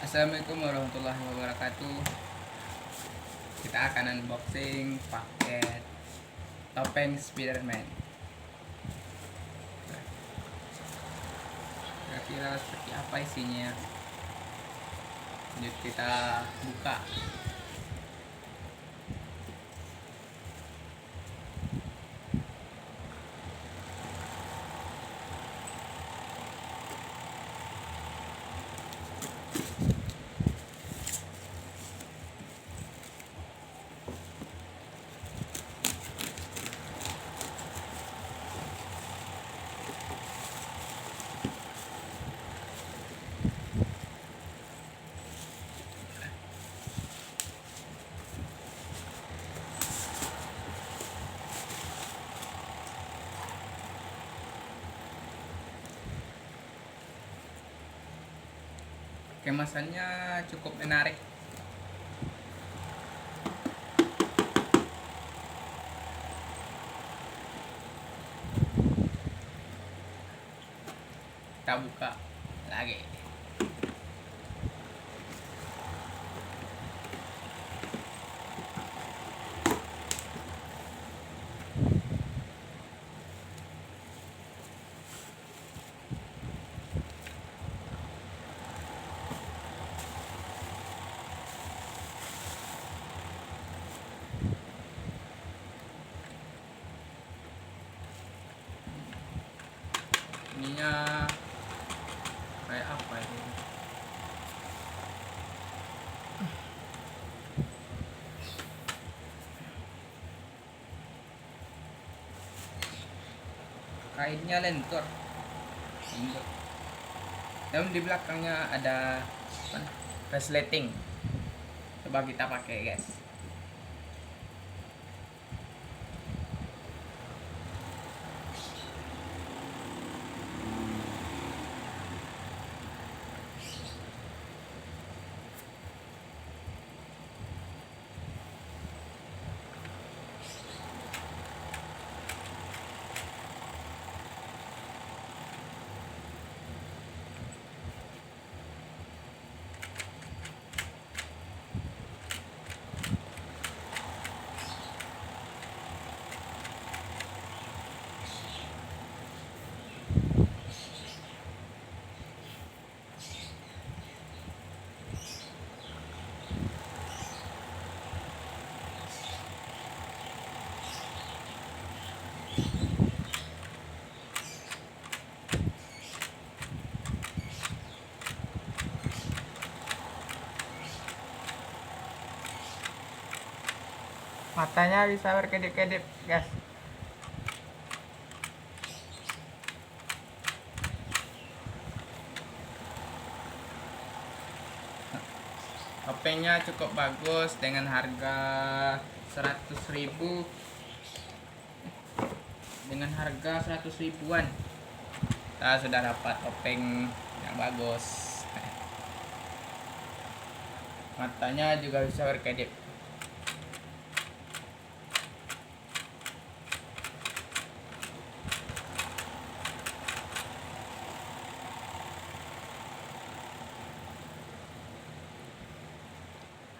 Assalamualaikum warahmatullahi wabarakatuh. Kita akan unboxing paket topeng Spiderman. Kira-kira seperti apa isinya? Lanjut kita buka. Kemasannya cukup menarik. Kita buka lagi. Ininya kayak apa ini? Kainnya lentur. Dan di belakangnya ada resleting. Coba kita pakai, guys. Matanya bisa berkedip-kedip, guys. Topengnya cukup bagus dengan harga 100.000. Dengan harga 100 ribuan kita sudah dapat topeng yang bagus. Matanya juga bisa berkedip.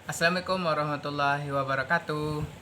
Assalamualaikum warahmatullahi wabarakatuh.